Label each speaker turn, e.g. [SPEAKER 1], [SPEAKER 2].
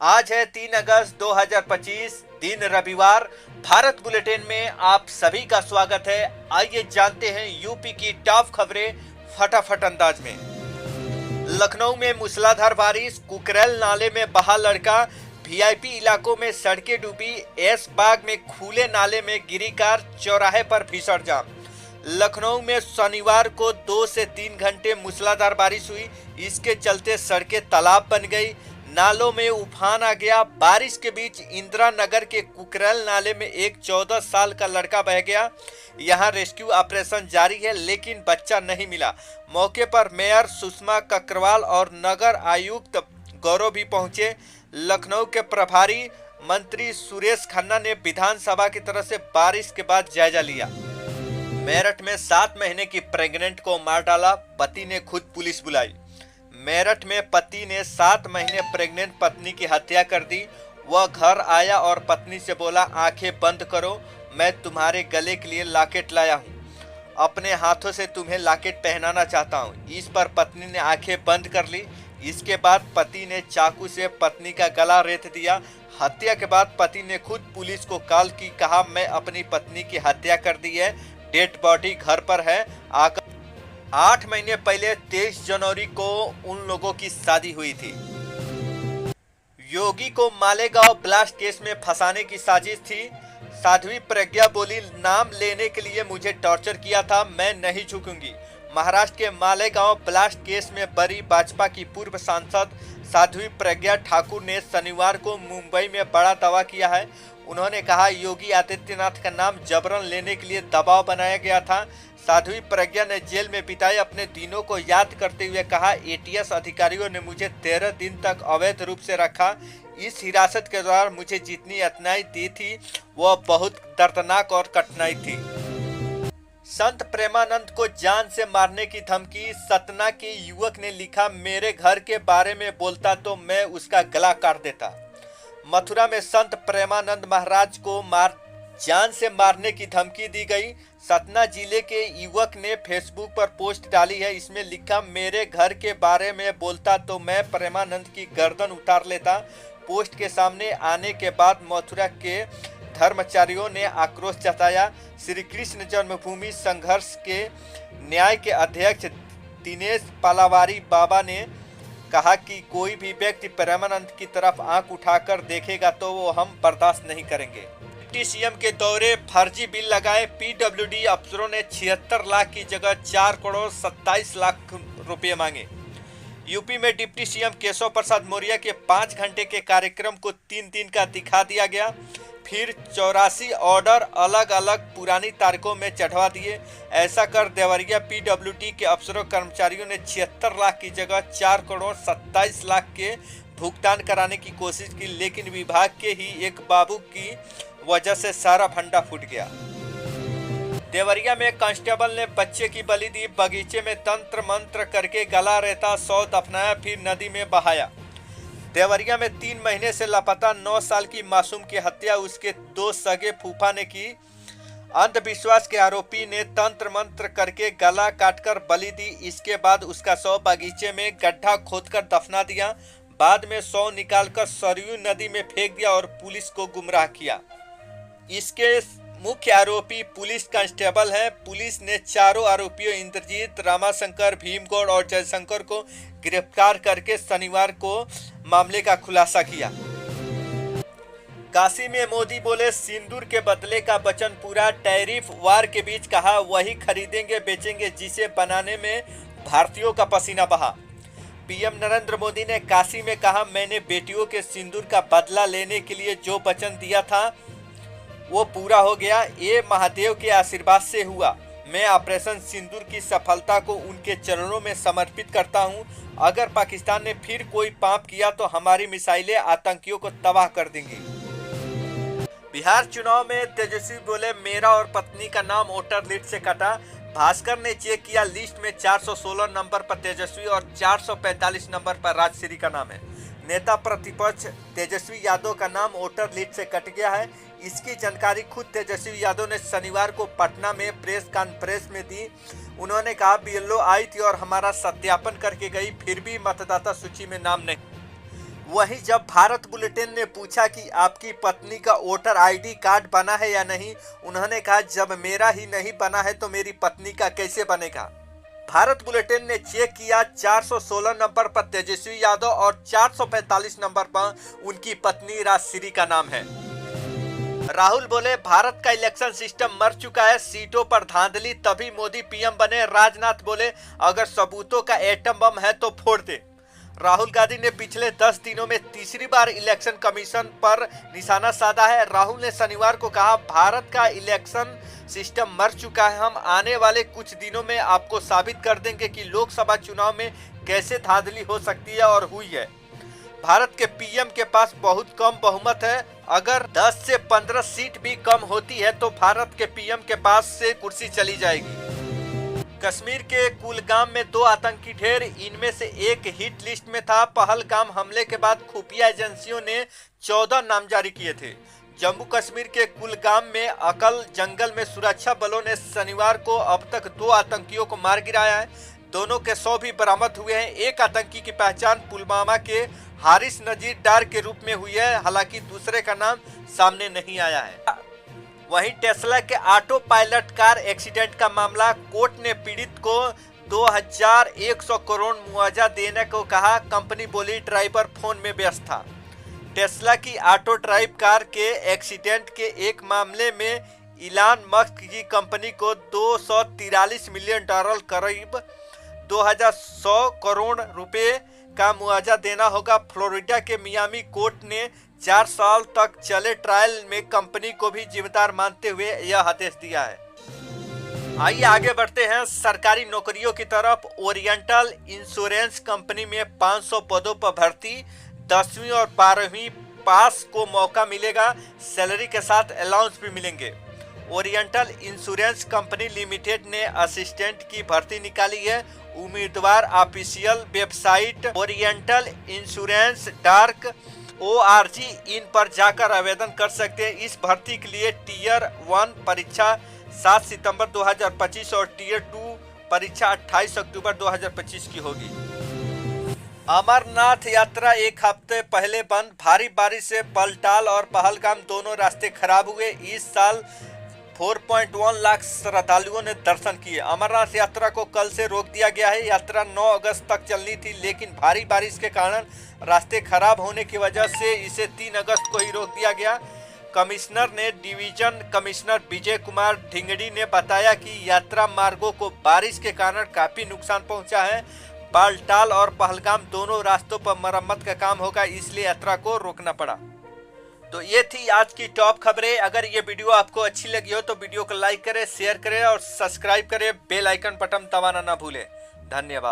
[SPEAKER 1] आज है 3 अगस्त 2025 दिन रविवार। भारत बुलेटिन में आप सभी का स्वागत है। आइए जानते हैं यूपी की टॉप खबरें फटाफट अंदाज में। लखनऊ में मूसलाधार बारिश, कुकरेल नाले में बहा लड़का, वीआईपी इलाकों में सड़कें डूबी, एस बाग में खुले नाले में गिरी कार, चौराहे पर भीषण जाम। लखनऊ में शनिवार को 2 से 3 घंटे मूसलाधार बारिश हुई। इसके चलते सड़कें तालाब बन गई, नालों में उफान आ गया। बारिश के बीच इंदिरा नगर के कुकरेल नाले में एक 14 साल का लड़का बह गया। यहां रेस्क्यू ऑपरेशन जारी है, लेकिन बच्चा नहीं मिला। मौके पर मेयर सुषमा ककरवाल और नगर आयुक्त गौरव भी पहुंचे। लखनऊ के प्रभारी मंत्री सुरेश खन्ना ने विधानसभा की तरफ से बारिश के बाद जायजा लिया। मेरठ में 7 महीने की प्रेग्नेंट को मार डाला, पति ने खुद पुलिस बुलाई। मेरठ में पति ने 7 महीने प्रेग्नेंट पत्नी की हत्या कर दी। वह घर आया और पत्नी से बोला, आंखें बंद करो, मैं तुम्हारे गले के लिए लॉकेट लाया हूँ, अपने हाथों से तुम्हें लॉकेट पहनाना चाहता हूँ। इस पर पत्नी ने आंखें बंद कर ली। इसके बाद पति ने चाकू से पत्नी का गला रेत दिया। हत्या के बाद पति ने खुद पुलिस को कॉल की, कहा मैं अपनी पत्नी की हत्या कर दी है, डेड बॉडी घर पर है। 8 महीने पहले 23 जनवरी को उन लोगों की शादी हुई थी। योगी को मालेगांव ब्लास्ट केस में फंसाने की साजिश थी। साध्वी प्रज्ञा बोली, नाम लेने के लिए मुझे टॉर्चर किया था, मैं नहीं झुकूंगी। महाराष्ट्र के मालेगांव ब्लास्ट केस में बरी भाजपा की पूर्व सांसद साध्वी प्रज्ञा ठाकुर ने शनिवार को मुंबई में बड़ा दावा किया है। उन्होंने कहा, योगी आदित्यनाथ का नाम जबरन लेने के लिए दबाव बनाया गया था। साध्वी प्रज्ञा ने जेल में बिताए अपने दिनों को याद करते हुए कहा, एटीएस अधिकारियों ने मुझे 13 दिन तक अवैध रूप से रखा। इस हिरासत के दौरान मुझे जितनी यातनाएं दी थी वह बहुत दर्दनाक और कठिनाई थी। संत प्रेमानंद को जान से मारने की धमकी। सतना के युवक ने लिखा, मेरे घर के बारे में बोलता तो मैं उसका गला काट देता। मथुरा में संत प्रेमानंद महाराज को जान से मारने की धमकी दी गई। सतना जिले के युवक ने फेसबुक पर पोस्ट डाली है। इसमें लिखा, मेरे घर के बारे में बोलता तो मैं प्रेमानंद की गर्दन उतार लेता। पोस्ट के सामने आने के बाद मथुरा के धर्मचारियों ने आक्रोश जताया। श्री कृष्ण जन्मभूमि संघर्ष के न्याय के अध्यक्ष दिनेश पालावारी बाबा ने कहा कि कोई भी व्यक्ति प्रेमानंद की तरफ आंख उठाकर देखेगा तो वो हम बर्दाश्त नहीं करेंगे। डिप्टी सीएम के दौरे, फर्जी बिल लगाए। पीडब्ल्यूडी अफसरों ने 76 लाख की जगह 4 करोड़ 27 लाख रुपए मांगे। यूपी में डिप्टी सीएम केशव प्रसाद मौर्य के 5 घंटे के कार्यक्रम को 3 दिन का दिखा दिया गया। फिर 84 ऑर्डर अलग अलग पुरानी तारीखों में चढ़वा दिए। ऐसा कर देवरिया पीडब्ल्यूडी के अफसरों कर्मचारियों ने 76 लाख की जगह 4 करोड़ 27 लाख के भुगतान कराने की कोशिश की, लेकिन विभाग के ही एक बाबू की वजह से सारा फंडा फूट गया। देवरिया में कांस्टेबल ने बच्चे की बलि दी। बगीचे में तंत्र मंत्र करके गला रहता 100 दफनाया, फिर नदी में बहाया। देवरिया में 3 महीने से लापता 9 साल की मासूम की हत्या उसके 2 सगे फूफा ने की। अंधविश्वास के आरोपी ने तंत्र मंत्र करके गला काटकर बलि दी। इसके बाद उसका शव बगीचे में गड्ढा खोदकर दफना दिया। बाद में शव निकालकर सरयू नदी में फेंक दिया और पुलिस को गुमराह किया। इसके मुख्य आरोपी पुलिस कांस्टेबल हैं। पुलिस ने चारों आरोपियों इंद्रजीत, रामाशंकर, भीमगौड़ और जयशंकर को गिरफ्तार करके शनिवार को मामले का खुलासा किया। काशी में मोदी बोले, सिंदूर के बदले का वचन पूरा। टैरिफ वार के बीच कहा, वही खरीदेंगे बेचेंगे जिसे बनाने में भारतीयों का पसीना बहा। पीएम नरेंद्र मोदी ने काशी में कहा, मैंने बेटियों के सिंदूर का बदला लेने के लिए जो वचन दिया था वो पूरा हो गया। ये महादेव के आशीर्वाद से हुआ। मैं ऑपरेशन सिंदूर की सफलता को उनके चरणों में समर्पित करता हूं। अगर पाकिस्तान ने फिर कोई पाप किया तो हमारी मिसाइलें आतंकियों को तबाह कर देंगी। बिहार चुनाव में तेजस्वी बोले, मेरा और पत्नी का नाम वोटर लिस्ट से कटा। भास्कर ने चेक किया, लिस्ट में 416 नंबर पर तेजस्वी और 445 नंबर पर राजश्री का नाम है। नेता प्रतिपक्ष तेजस्वी यादव का नाम वोटर लिस्ट से कट गया है। इसकी जानकारी खुद तेजस्वी यादव ने शनिवार को पटना में प्रेस कॉन्फ्रेंस में दी। उन्होंने कहा, बीएलओ आई थी और हमारा सत्यापन करके गई, फिर भी मतदाता सूची में नाम नहीं। वहीं जब भारत बुलेटिन ने पूछा कि आपकी पत्नी का वोटर आईडी कार्ड बना है या नहीं, उन्होंने कहा जब मेरा ही नहीं बना है तो मेरी पत्नी का कैसे बनेगा। भारत बुलेटिन ने चेक किया 416 नंबर पर तेजस्वी यादव और 445 नंबर पर उनकी पत्नी राजश्री का नाम है। राहुल बोले भारत का इलेक्शन सिस्टम मर चुका है, सीटों पर धांधली तभी मोदी पीएम बने। राजनाथ बोले अगर सबूतों का एटम बम है तो फोड़ दे। राहुल गांधी ने पिछले 10 दिनों में तीसरी बार इलेक्शन कमीशन पर निशाना साधा है। राहुल ने शनिवार को कहा भारत का इलेक्शन सिस्टम मर चुका है, हम आने वाले कुछ दिनों में आपको साबित कर देंगे कि लोकसभा चुनाव में कैसे धांधली हो सकती है और हुई है। भारत के पीएम के पास बहुत कम बहुमत है, अगर 10 से 15 सीट भी कम होती है तो भारत के पीएम के पास से कुर्सी चली जाएगी। कश्मीर के कुलगाम में 2 आतंकी ढेर, इनमें से एक हिट लिस्ट में था। पहलगाम हमले के बाद खुफिया एजेंसियों ने 14 नाम जारी किए थे। जम्मू कश्मीर के कुलगाम में अकल जंगल में सुरक्षा बलों ने शनिवार को अब तक 2 आतंकियों को मार गिराया है। दोनों के शव भी बरामद हुए हैं। एक आतंकी की पहचान पुलवामा के हारिस नजीर डार के रूप में हुई है, हालांकि दूसरे का नाम सामने नहीं आया है। वहीं टेस्ला के ऑटो पायलट कार एक्सीडेंट का मामला, कोर्ट ने पीड़ित को 2100 करोड़ मुआवजा देने को कहा। कंपनी बोली ड्राइवर फोन में व्यस्त था। टेस्ला की ऑटो ड्राइव कार के एक्सीडेंट के एक मामले में इलान मस्क की कंपनी को $243 मिलियन करीब 2100 करोड़ रुपए का मुआवजा देना होगा। फ्लोरिडा के मियामी कोर्ट ने 4 साल तक चले ट्रायल में कंपनी को भी जिम्मेदार मानते हुए यह आदेश दिया है। आइए आगे बढ़ते हैं सरकारी नौकरियों की तरफ। ओरिएंटल इंश्योरेंस कंपनी में 500 पदों पर भर्ती, 10वीं और 12वीं पास को मौका मिलेगा। सैलरी के साथ अलाउंस भी मिलेंगे। ओरिएंटल इंश्योरेंस कंपनी लिमिटेड ने असिस्टेंट की भर्ती निकाली है। उम्मीदवार official website oriental insurance .org इन पर जाकर आवेदन कर सकते हैं। इस भर्ती के लिए टियर 1 परीक्षा 7 सितंबर 2025 और टियर 2 परीक्षा 28 अक्टूबर 2025 की होगी। अमरनाथ यात्रा एक हफ्ते पहले बंद, भारी बारिश से बलटाल और पहलगाम दोनों रास्ते खराब हुए। इस साल 4.1 लाख श्रद्धालुओं ने दर्शन किए। अमरनाथ यात्रा को कल से रोक दिया गया है। यात्रा 9 अगस्त तक चलनी थी, लेकिन भारी बारिश के कारण रास्ते खराब होने की वजह से इसे 3 अगस्त को ही रोक दिया गया। कमिश्नर ने डिवीजन कमिश्नर विजय कुमार ढिंगड़ी ने बताया कि यात्रा मार्गों को बारिश के कारण काफी नुकसान पहुंचा है। बालटाल और पहलगाम दोनों रास्तों पर मरम्मत का काम होगा, इसलिए यात्रा को रोकना पड़ा। तो ये थी आज की टॉप खबरें। अगर ये वीडियो आपको अच्छी लगी हो तो वीडियो को लाइक करें, शेयर करें और सब्सक्राइब करें। बेल आइकन बटन दबाना ना भूलें। धन्यवाद।